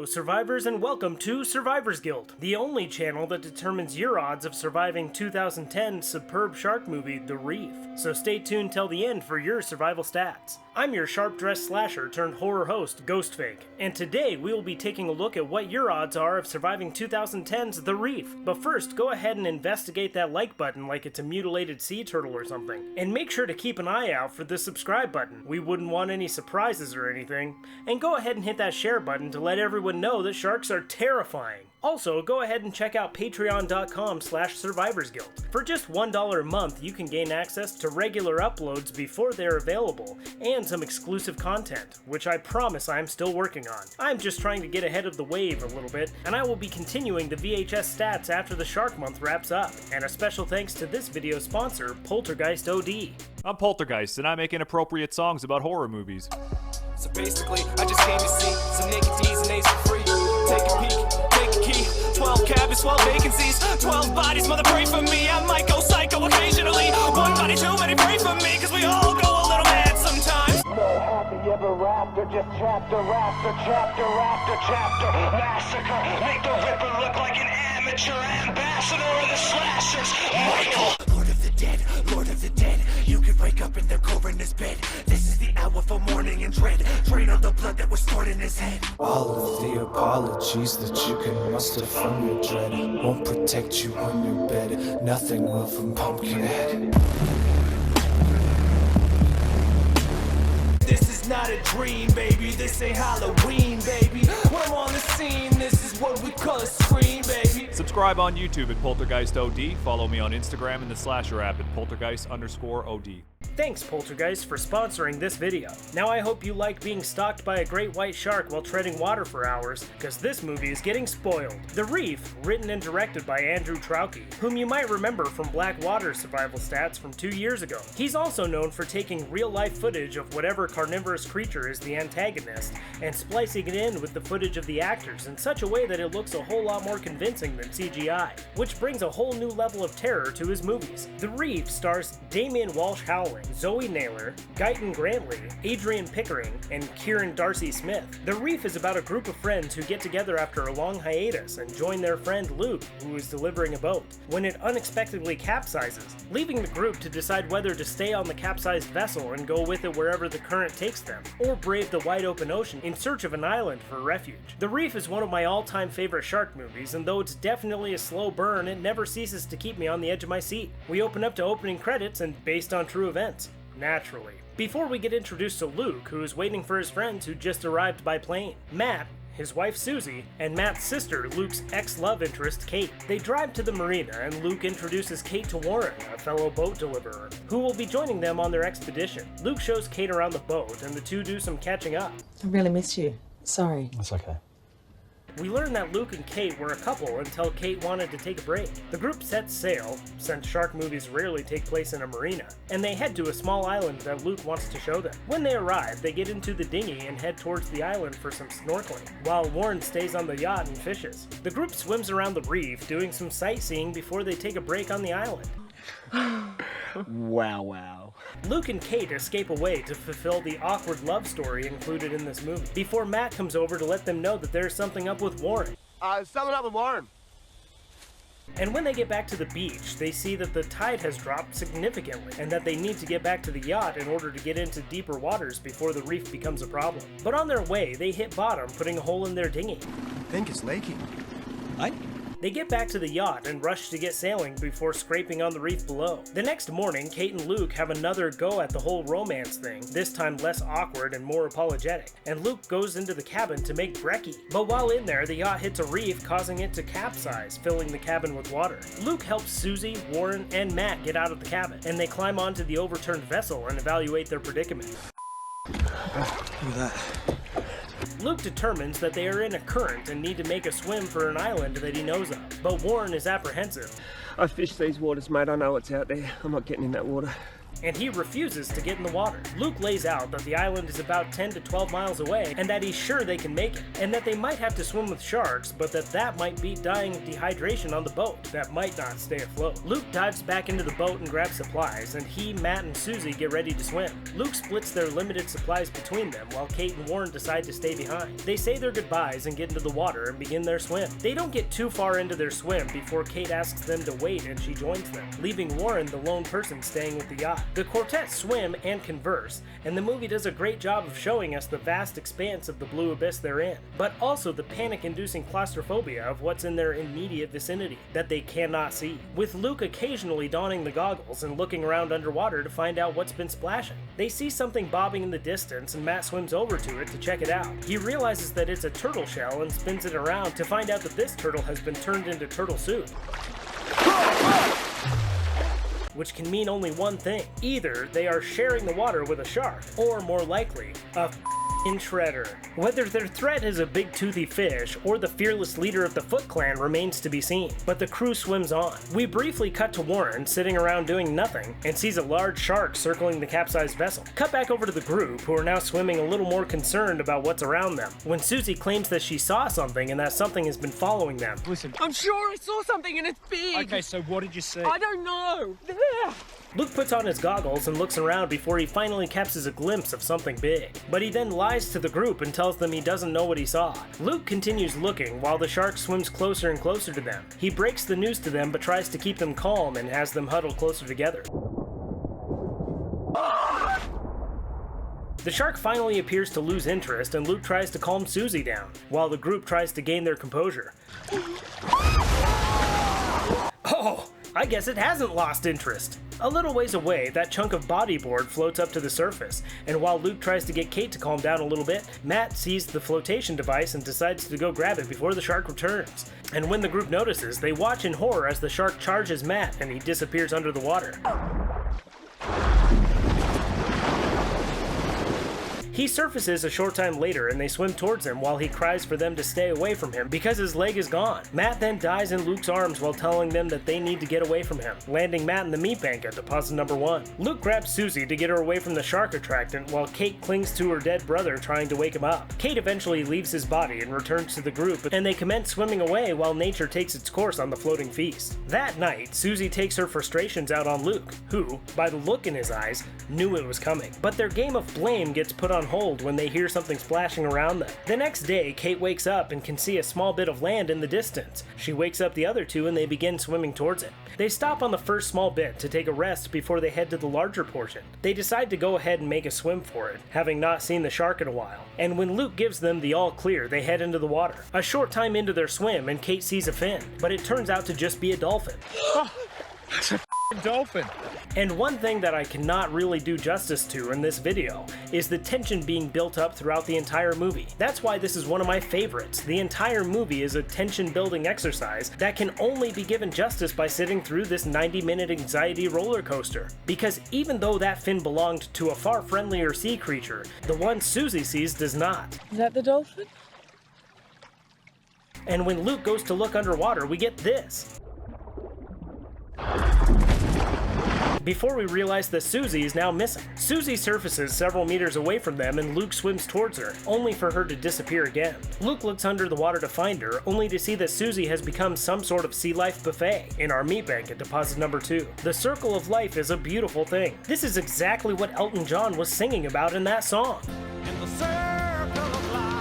survivors, and welcome to Survivor's Guild, the only channel that determines your odds of surviving 2010's superb shark movie, The Reef. So stay tuned till the end for your survival stats. I'm your sharp-dressed slasher turned horror host, GhostFake, and today we will be taking a look at what your odds are of surviving 2010's The Reef. But first, go ahead and investigate that like button like it's a mutilated sea turtle or something, and make sure to keep an eye out for the subscribe button. We wouldn't want any surprises or anything. And go ahead and hit that share button to let everyone know that sharks are terrifying. Also, go ahead and check out patreon.com/survivorsguild. For just $1 a month, you can gain access to regular uploads before they're available, and some exclusive content, which I promise I'm still working on. I'm just trying to get ahead of the wave a little bit, and I will be continuing the VHS stats after the Shark Month wraps up. And a special thanks to this video's sponsor, Poltergeist OD. I'm Poltergeist, and I make inappropriate songs about horror movies. So basically, I just came to see some naked D's and A's for free. Take a peek, take a key. 12 cabins, 12 vacancies, 12 bodies, mother pray for me. I might go psycho occasionally. One body too many, pray for me, cause we all go a little mad sometimes. No happy ever after, just chapter after chapter after chapter. Massacre, make the Ripper look like an amateur ambassador of the slashers. Michael, Lord of the Dead, Lord of the Dead. You could wake up in the coroner's bed. This is the hour for mourning and dread. Drain on the blood that was stored in his head. All of the apologies that you can muster from your dread won't protect you on your bed. Nothing will from Pumpkinhead. This is not a dream, baby. This ain't Halloween, baby. When I'm on the scene, this is what we call a scream, baby. Subscribe on YouTube at Poltergeist OD. Follow me on Instagram and the Slasher app at Poltergeist_OD. Thanks, Poltergeist, for sponsoring this video. Now I hope you like being stalked by a great white shark while treading water for hours, because this movie is getting spoiled. The Reef, written and directed by Andrew Traucki, whom you might remember from Blackwater survival stats from 2 years ago. He's also known for taking real-life footage of whatever carnivorous creature is the antagonist and splicing it in with the footage of the actors in such a way that it looks a whole lot more convincing than CGI, which brings a whole new level of terror to his movies. The Reef stars Damian Walshe-Howling, Zoe Naylor, Gyton Grantley, Adrienne Pickering, and Kieran Darcy-Smith. The Reef is about a group of friends who get together after a long hiatus and join their friend Luke, who is delivering a boat, when it unexpectedly capsizes, leaving the group to decide whether to stay on the capsized vessel and go with it wherever the current takes them, or brave the wide open ocean in search of an island for refuge. The Reef is one of my all-time favorite shark movies, and though it's definitely a slow burn, it never ceases to keep me on the edge of my seat. We open up to opening credits and based on true events. Naturally. Before we get introduced to Luke, who is waiting for his friends who just arrived by plane, Matt, his wife Susie, and Matt's sister, Luke's ex-love interest, Kate. They drive to the marina, and Luke introduces Kate to Warren, a fellow boat deliverer, who will be joining them on their expedition. Luke shows Kate around the boat, and the two do some catching up. I really miss you. Sorry. That's okay. We learn that Luke and Kate were a couple until Kate wanted to take a break. The group sets sail, since shark movies rarely take place in a marina, and they head to a small island that Luke wants to show them. When they arrive, they get into the dinghy and head towards the island for some snorkeling, while Warren stays on the yacht and fishes. The group swims around the reef, doing some sightseeing before they take a break on the island. Wow. Luke and Kate escape away to fulfill the awkward love story included in this movie, before Matt comes over to let them know that there's something up with Warren. Something up with Warren. And when they get back to the beach, they see that the tide has dropped significantly, and that they need to get back to the yacht in order to get into deeper waters before the reef becomes a problem. But on their way, they hit bottom, putting a hole in their dinghy. I think it's leaking. What? They get back to the yacht and rush to get sailing before scraping on the reef below. The next morning, Kate and Luke have another go at the whole romance thing, this time less awkward and more apologetic, and Luke goes into the cabin to make brekkie. But while in there, the yacht hits a reef, causing it to capsize, filling the cabin with water. Luke helps Susie, Warren, and Matt get out of the cabin, and they climb onto the overturned vessel and evaluate their predicament. Look at that. Luke determines that they are in a current and need to make a swim for an island that he knows of, but Warren is apprehensive. I fish these waters, mate. I know what's out there. I'm not getting in that water. and he refuses to get in the water. Luke lays out that the island is about 10 to 12 miles away, and that he's sure they can make it, and that they might have to swim with sharks, but that might be dying of dehydration on the boat that might not stay afloat. Luke dives back into the boat and grabs supplies, and he, Matt, and Susie get ready to swim. Luke splits their limited supplies between them, while Kate and Warren decide to stay behind. They say their goodbyes and get into the water and begin their swim. They don't get too far into their swim before Kate asks them to wait, and she joins them, leaving Warren the lone person staying with the yacht. The quartet swim and converse, and the movie does a great job of showing us the vast expanse of the blue abyss they're in, but also the panic-inducing claustrophobia of what's in their immediate vicinity that they cannot see, with Luke occasionally donning the goggles and looking around underwater to find out what's been splashing. They see something bobbing in the distance, and Matt swims over to it to check it out. He realizes that it's a turtle shell and spins it around to find out that this turtle has been turned into turtle soup, which can mean only one thing. Either they are sharing the water with a shark, or more likely, a shredder. Whether their threat is a big toothy fish or the fearless leader of the Foot Clan remains to be seen, but the crew swims on. We briefly cut to Warren sitting around doing nothing and sees a large shark circling the capsized vessel. Cut back over to the group, who are now swimming a little more concerned about what's around them, when Susie claims that she saw something and that something has been following them. Listen. I'm sure I saw something and it's big. Okay, so what did you see? I don't know. There. Luke puts on his goggles and looks around before he finally catches a glimpse of something big, but he then lies to the group and tells them he doesn't know what he saw. Luke continues looking while the shark swims closer and closer to them. He breaks the news to them but tries to keep them calm and has them huddle closer together. The shark finally appears to lose interest, and Luke tries to calm Susie down, while the group tries to gain their composure. Oh, I guess it hasn't lost interest. A little ways away, that chunk of bodyboard floats up to the surface, and while Luke tries to get Kate to calm down a little bit, Matt sees the flotation device and decides to go grab it before the shark returns. And when the group notices, they watch in horror as the shark charges Matt and he disappears under the water. He surfaces a short time later and they swim towards him while he cries for them to stay away from him because his leg is gone. Matt then dies in Luke's arms while telling them that they need to get away from him, landing Matt in the meat bank at deposit number 1. Luke grabs Susie to get her away from the shark attractant while Kate clings to her dead brother trying to wake him up. Kate eventually leaves his body and returns to the group, and they commence swimming away while nature takes its course on the floating feast. That night, Susie takes her frustrations out on Luke, who, by the look in his eyes, knew it was coming. But their game of blame gets put on hold when they hear something splashing around them. The next day, Kate wakes up and can see a small bit of land in the distance. She wakes up the other two and they begin swimming towards it. They stop on the first small bit to take a rest before they head to the larger portion. They decide to go ahead and make a swim for it, having not seen the shark in a while. And when Luke gives them the all clear, they head into the water. A short time into their swim and Kate sees a fin, but it turns out to just be a dolphin. It's a dolphin. And one thing that I cannot really do justice to in this video is the tension being built up throughout the entire movie. That's why this is one of my favorites. The entire movie is a tension building exercise that can only be given justice by sitting through this 90-minute anxiety roller coaster. Because even though that fin belonged to a far friendlier sea creature, the one Susie sees does not. Is that the dolphin? And when Luke goes to look underwater, we get this. Before we realize that Susie is now missing. Susie surfaces several meters away from them and Luke swims towards her, only for her to disappear again. Luke looks under the water to find her, only to see that Susie has become some sort of sea life buffet in our meat bank at deposit number 2. The circle of life is a beautiful thing. This is exactly what Elton John was singing about in that song. In the circle of life.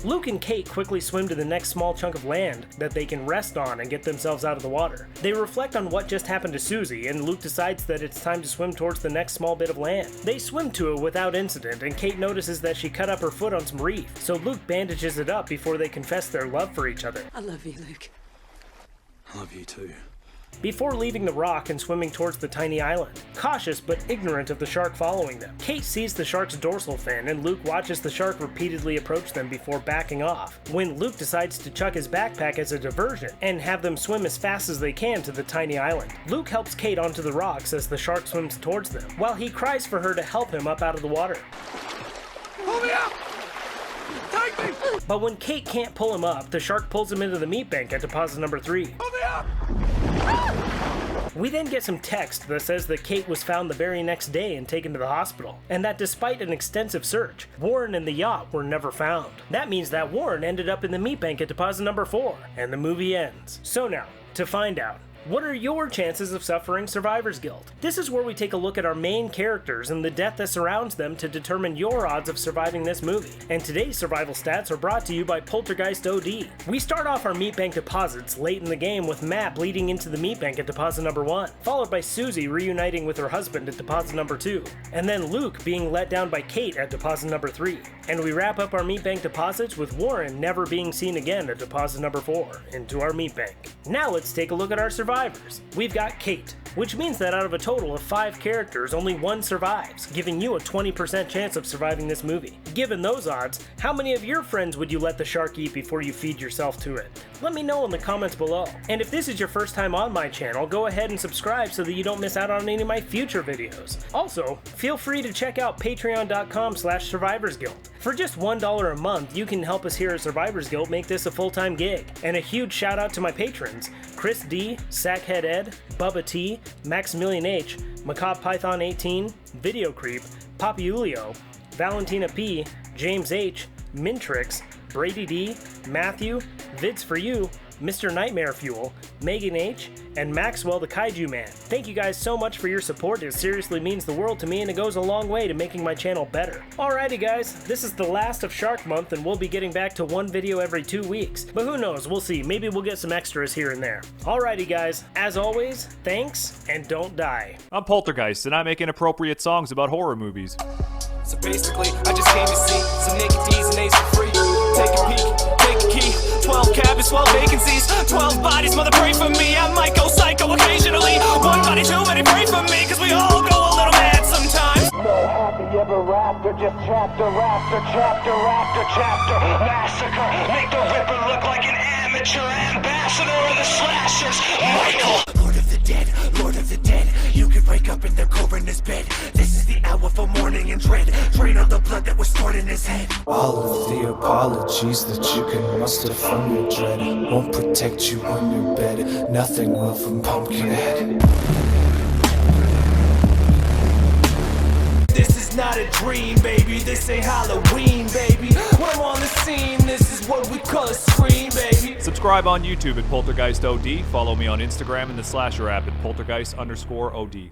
Luke and Kate quickly swim to the next small chunk of land that they can rest on and get themselves out of the water. They reflect on what just happened to Susie, and Luke decides that it's time to swim towards the next small bit of land. They swim to it without incident, and Kate notices that she cut up her foot on some reef, so Luke bandages it up before they confess their love for each other. I love you, Luke. I love you too. Before leaving the rock and swimming towards the tiny island, cautious but ignorant of the shark following them. Kate sees the shark's dorsal fin, and Luke watches the shark repeatedly approach them before backing off, when Luke decides to chuck his backpack as a diversion and have them swim as fast as they can to the tiny island. Luke helps Kate onto the rocks as the shark swims towards them, while he cries for her to help him up out of the water. Pull me up! Take me! But when Kate can't pull him up, the shark pulls him into the meat bank at deposit number 3. Pull me up! We then get some text that says that Kate was found the very next day and taken to the hospital, and that despite an extensive search, Warren and the yacht were never found. That means that Warren ended up in the meat bank at deposit number 4, and the movie ends. So now, to find out, what are your chances of suffering survivor's guilt? This is where we take a look at our main characters and the death that surrounds them to determine your odds of surviving this movie. And today's survival stats are brought to you by Poltergeist OD. We start off our meat bank deposits late in the game with Matt bleeding into the meat bank at deposit number 1, followed by Susie reuniting with her husband at deposit number 2, and then Luke being let down by Kate at deposit number 3. And we wrap up our meat bank deposits with Warren never being seen again at deposit number 4 into our meat bank. Now let's take a look at our survivors. We've got Kate, which means that out of a total of 5 characters, only 1 survives, giving you a 20% chance of surviving this movie. Given those odds, how many of your friends would you let the shark eat before you feed yourself to it? Let me know in the comments below. And if this is your first time on my channel, go ahead and subscribe so that you don't miss out on any of my future videos. Also, feel free to check out patreon.com/survivorsguild. For just $1 a month, you can help us here at Survivors Guild make this a full-time gig. And a huge shout out to my patrons, Chris D, Sackhead Ed, Bubba T, Maximilian H, Macabre Python 18, Video Creep, Papiulio, Valentina P, James H, Mintrix, Brady D, Matthew, Vids for You, Mr. Nightmare Fuel, Megan H, and Maxwell the Kaiju Man. Thank you guys so much for your support. It seriously means the world to me and it goes a long way to making my channel better. Alrighty guys, this is the last of Shark Month and we'll be getting back to 1 video every 2 weeks. But who knows, we'll see. Maybe we'll get some extras here and there. Alrighty guys, as always, thanks and don't die. I'm Poltergeist, and I make inappropriate songs about horror movies. So basically, I just came to see some naked D's and A's for free. Take a peek, take a key. 12 cabins, 12 vacancies, 12 bodies, mother pray for me. I might go psycho occasionally. One body too many, pray for me, cause we all go a little mad sometimes. No happy ever after, just chapter after chapter after chapter. Massacre, make the Ripper look like an amateur ambassador of the slashers. Michael, Lord of the dead, Lord of the dead. You could wake up in the coroner's bed. This is the hour for mourning and dread. Drain all the blood that was stored in his head. All of the apologies that you can muster from your dread won't protect you when you're bed. Nothing will from Pumpkinhead. This is not a dream, baby. This ain't Halloween, baby. When I'm on the scene, this is what we call a scream, baby. Subscribe on YouTube at Poltergeist OD. Follow me on Instagram and the Slasher app at Poltergeist_OD.